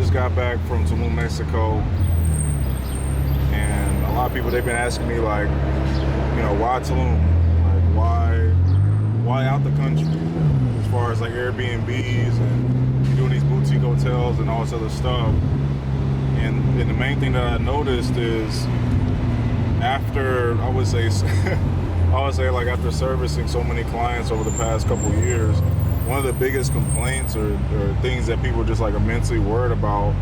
just got back from Tulum, Mexico, and a lot of people, they've been asking me like, why Tulum? Like, why out the country? As far as like Airbnbs and doing these boutique hotels and all this other stuff. And the main thing that I noticed is after, I would say like after servicing so many clients over the past couple of years, one of the biggest complaints or things that people are just like immensely worried about,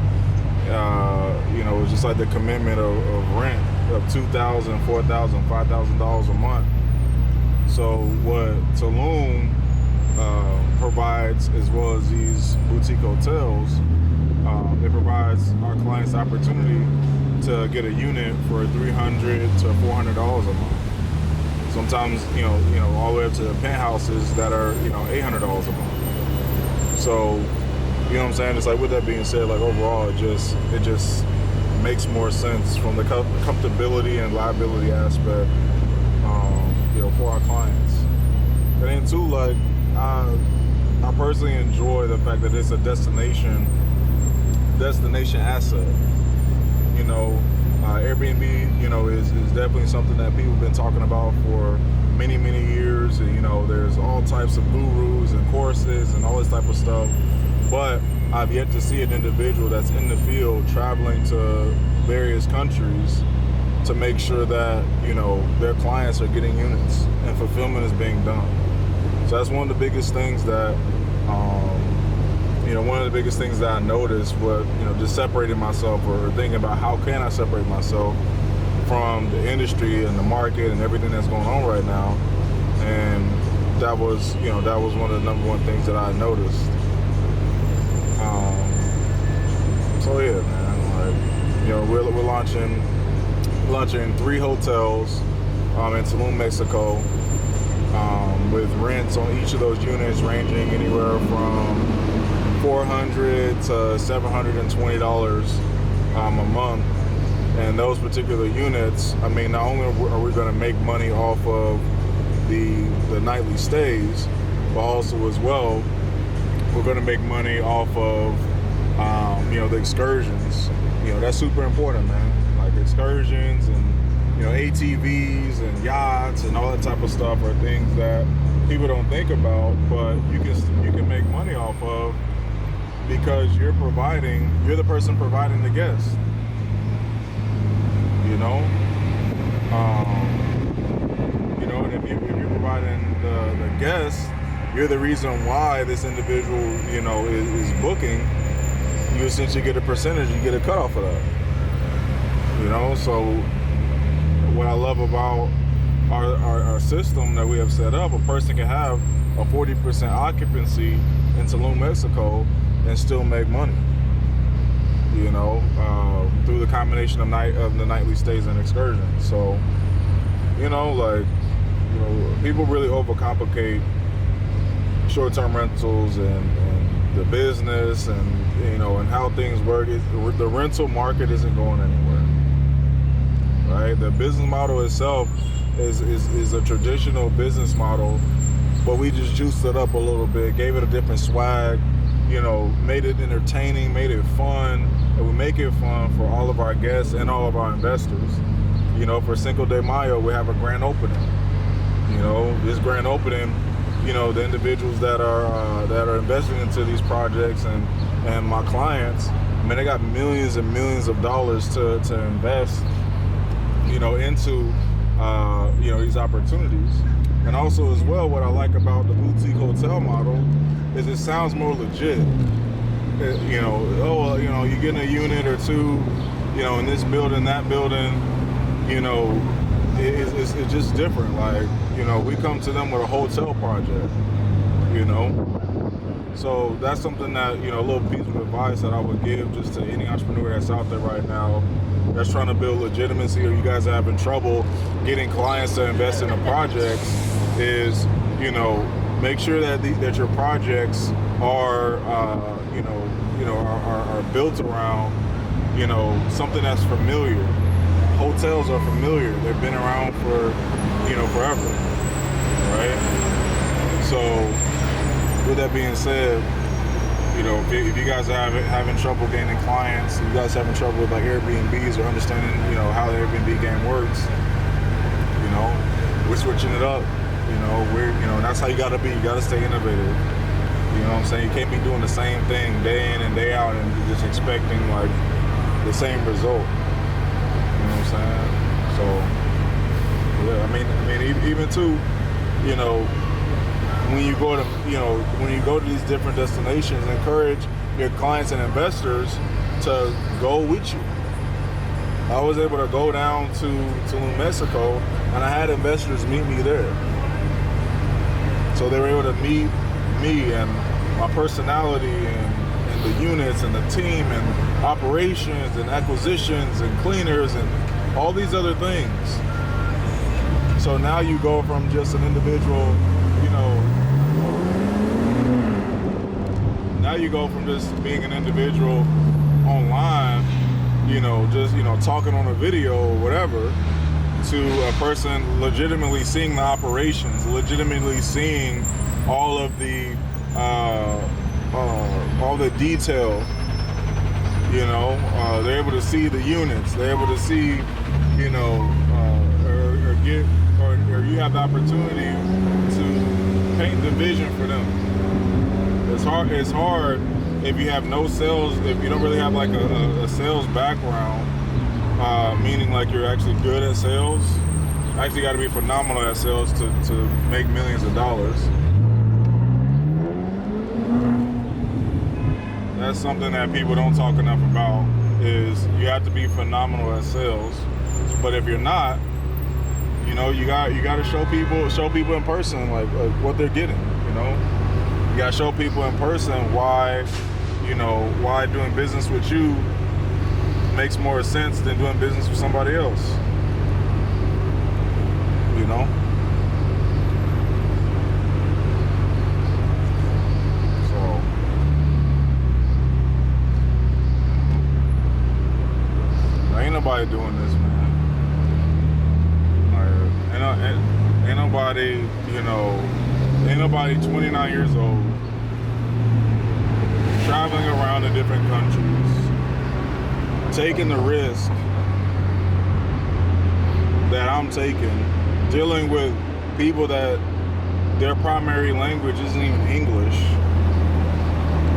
is just like the commitment of rent of $2,000, $4,000, $5,000 a month. So what Tulum provides, as well as these boutique hotels, it provides our clients the opportunity to get a unit for $300 to $400 a month. Sometimes, all the way up to penthouses that are, $800 a month. So, you know what I'm saying? It's like, with that being said, like overall, it just makes more sense from the comfortability and liability aspect, for our clients. And then too, like, I personally enjoy the fact that it's a destination asset. Airbnb, is definitely something that people have been talking about for many, many years. And, there's all types of gurus and courses and all this type of stuff. But I've yet to see an individual that's in the field traveling to various countries to make sure that, their clients are getting units and fulfillment is being done. So that's one of the biggest things that, I noticed was, just separating myself or thinking about how can I separate myself from the industry and the market and everything that's going on right now. And that was one of the number one things that I noticed. So yeah, man, like, we're launching 3 hotels in Tulum, Mexico, with rents on each of those units ranging anywhere from $400 to $720 a month. And those particular units, I mean, not only are we going to make money off of the nightly stays, but also as well, we're going to make money off of the excursions. That's super important, man. Like excursions and ATVs and yachts and all that type of stuff are things that people don't think about, but you can make money off of, because you're the person providing the guest. And if you're providing the guest, you're the reason why this individual, is booking. You essentially get a percentage, you get a cut off of that. So what I love about our system that we have set up, a person can have a 40% occupancy in Tulum, Mexico, and still make money. Through the combination of the nightly stays and excursions. So, people really overcomplicate short-term rentals and the business and and how things work. The rental market isn't going anywhere, right? The business model itself is a traditional business model, but we just juiced it up a little bit, gave it a different swag, made it entertaining, made it fun, and we make it fun for all of our guests and all of our investors. For Cinco de Mayo, we have a grand opening. This grand opening, the individuals that are investing into these projects and my clients, they got millions and millions of dollars to invest, into these opportunities. And also as well, what I like about the boutique hotel model is it sounds more legit. You're getting a unit or two, in this building, that building, it's just different. Like, we come to them with a hotel project, So that's something that, a little piece of advice that I would give just to any entrepreneur that's out there right now that's trying to build legitimacy, or you guys are having trouble getting clients to invest in the projects, is, make sure that your projects are, are built around, something that's familiar. Hotels are familiar. They've been around for, forever, right? So with that being said, you know, if you guys are having trouble gaining clients, you guys having trouble with like Airbnbs or understanding, you know, how the Airbnb game works, you know, we're switching it up. You know, and that's how you gotta be. You gotta stay innovative. You know what I'm saying? You can't be doing the same thing day in and day out and just expecting like the same result. You know what I'm saying? So yeah, I mean, even too, you know, when you go to these different destinations, encourage your clients and investors to go with you. I was able to go down to Tulum, Mexico, and I had investors meet me there. So they were able to meet me and my personality and the units and the team and operations and acquisitions and cleaners and all these other things. So now you go from just an individual, you know, now you go from just being an individual online, you know, just, you know, talking on a video or whatever, to a person legitimately seeing the operations, legitimately seeing all of the detail. You know, they're able to see the units. They're able to see, you know, or you have the opportunity to paint the vision for them. It's hard if you have no sales, if you don't really have like a sales background, meaning like you're actually good at sales. Actually got to be phenomenal at sales to make millions of dollars. That's something that people don't talk enough about, is you have to be phenomenal at sales. But if you're not, you know, you got to show people in person like what they're getting, you know. You got to show people in person why doing business with you makes more sense than doing business with somebody else. You know? So ain't nobody doing this, man. Like, ain't nobody, you know, ain't nobody 29 years old traveling around to different countries, taking the risk that I'm taking, dealing with people that their primary language isn't even English,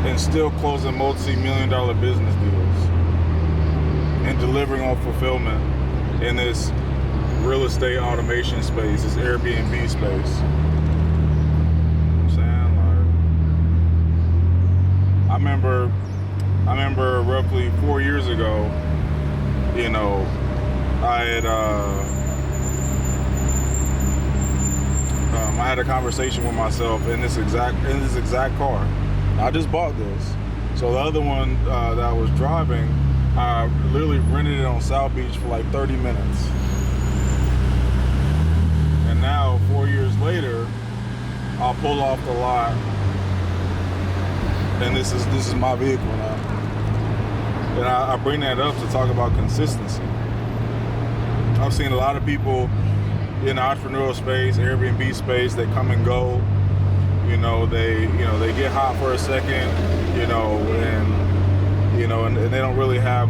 and still closing multi-million-dollar business deals and delivering on fulfillment in this real estate automation space, this Airbnb space. I remember roughly 4 years ago, you know, I had a conversation with myself in this exact car. I just bought this. So the other one that I was driving, I literally rented it on South Beach for like 30 minutes. And now 4 years later, I'll pull off the lot. And this is my vehicle now. And I bring that up to talk about consistency. I've seen a lot of people in the entrepreneurial space, Airbnb space, they come and go. You know, they get hot for a second, and they don't really have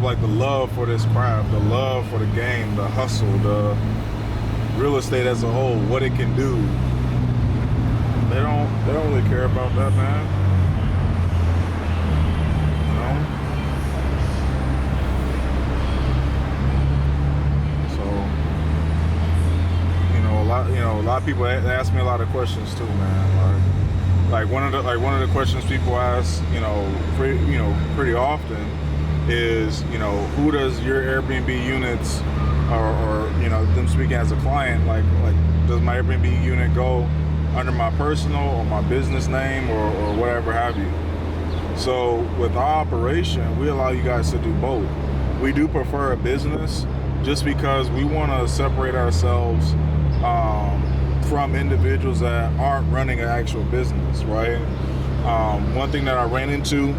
like the love for this craft, the love for the game, the hustle, the real estate as a whole, what it can do. They don't really care about that, man. A lot of people ask me a lot of questions too, man. Like one of the questions people ask, pretty often is, who does your Airbnb units, or them speaking as a client, like does my Airbnb unit go under my personal or my business name or whatever have you? So with our operation, we allow you guys to do both. We do prefer a business just because we want to separate ourselves from individuals that aren't running an actual business, right? One thing that I ran into,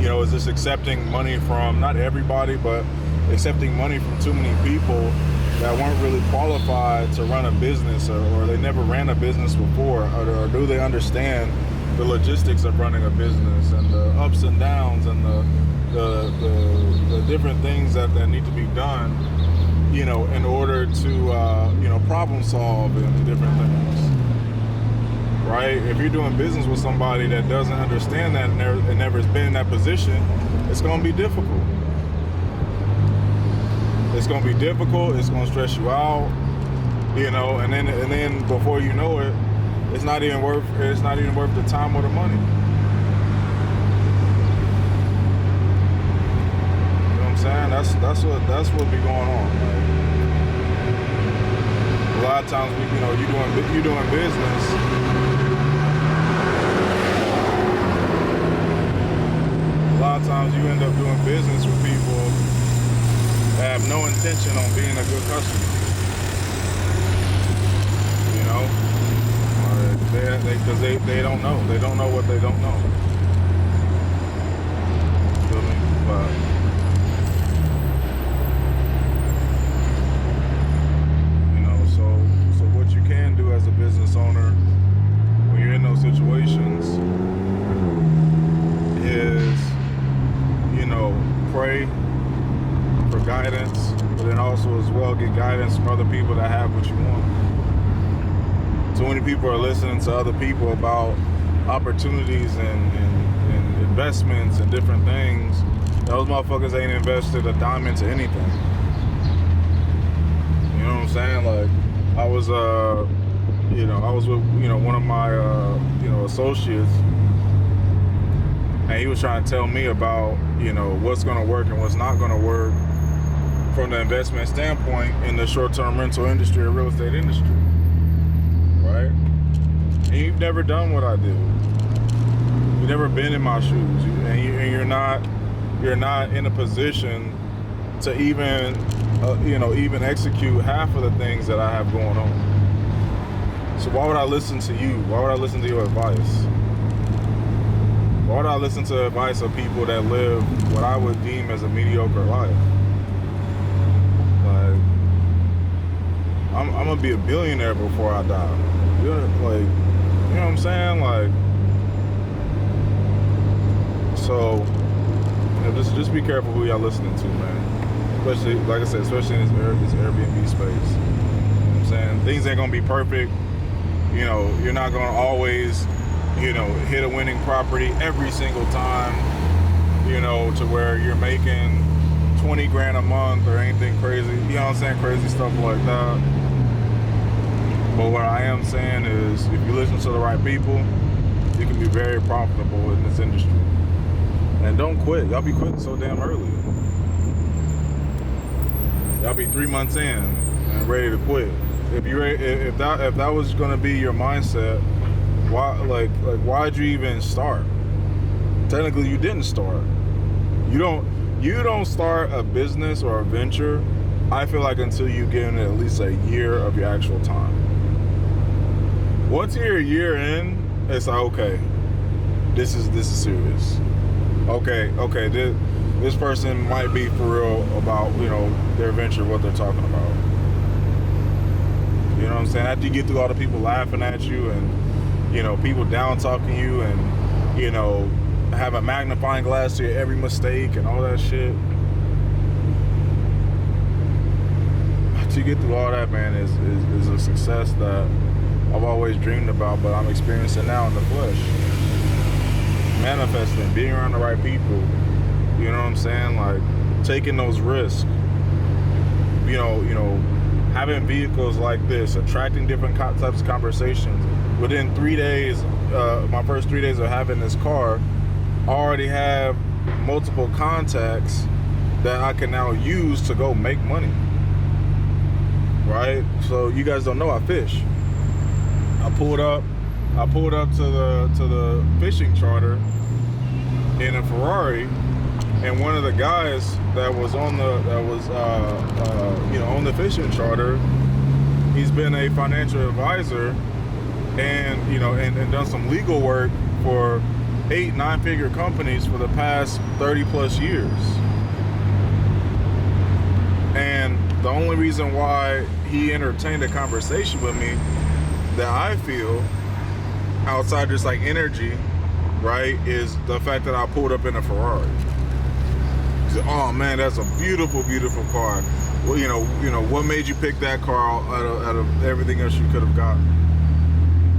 is just accepting money from, not everybody, but accepting money from too many people that weren't really qualified to run a business, or they never ran a business before, or do they understand the logistics of running a business and the ups and downs and the different things that need to be done, you know, in order to you know, problem solve and different things. Right? If you're doing business with somebody that doesn't understand that and never has been in that position, it's going to be difficult. It's going to be difficult. It's going to stress you out, you know. And then before you know it, it's not even worth the time or the money. You know what I'm saying? That's what be going on. Like, a lot of times, you know, you're doing business. A lot of times you end up doing business with people that have no intention on being a good customer. You know, because they don't know. They don't know what they don't know. Feel me? But you know, so what you can do as a business owner when you're in those situations is, you know, pray for guidance, but then also as well get guidance from other people that have what you want. So many people are listening to other people about opportunities and investments and different things. Those motherfuckers ain't invested a dime into anything. You know what I'm saying? Like, I was with, you know, one of my, you know, associates, and he was trying to tell me about, you know, what's going to work and what's not going to work from the investment standpoint in the short-term rental industry or real estate industry, right? And you've never done what I do. You've never been in my shoes, and you're not in a position to even, you know, even execute half of the things that I have going on. So why would I listen to you? Why would I listen to your advice? Why would I listen to the advice of people that live what I would deem as a mediocre life? Like, I'm gonna be a billionaire before I die. Like, you know what I'm saying? Like, so, you know, just be careful who y'all listening to, man. Especially, like I said, especially in this Airbnb space. You know what I'm saying? Things ain't gonna be perfect. You know, you're not gonna always, you know, hit a winning property every single time, you know, to where you're making 20 grand a month or anything crazy, you know what I'm saying, crazy stuff like that. But what I am saying is, if you listen to the right people, you can be very profitable in this industry. And don't quit. Y'all be quitting so damn early. Y'all be 3 months in and ready to quit. If that was gonna be your mindset, why'd you even start? Technically, you didn't start. You don't start a business or a venture, I feel like, until you get in at least a year of your actual time. Once you're a year in, it's like, okay, this is serious. Okay, this person might be for real about, you know, their venture, what they're talking about. You know what I'm saying? After you get through all the people laughing at you and, you know, people down talking you and, you know, have a magnifying glass to your every mistake and all that shit. To get through all that, man, is a success that I've always dreamed about, but I'm experiencing now in the flesh. Manifesting, being around the right people, you know what I'm saying? Like, taking those risks, you know, having vehicles like this, attracting different types of conversations. Within 3 days, my first 3 days of having this car, I already have multiple contacts that I can now use to go make money. Right? So you guys don't know I fish. I pulled up to the fishing charter in a Ferrari, and one of the guys that was on the fishing charter, he's been a financial advisor and, you know, and done some legal work for 8-9-figure companies for the past 30 plus years. And the only reason why he entertained a conversation with me that I feel outside just like energy, right, is the fact that I pulled up in a Ferrari. He said, oh man, that's a beautiful, beautiful car. Well, you know, what made you pick that car out of everything else you could have gotten?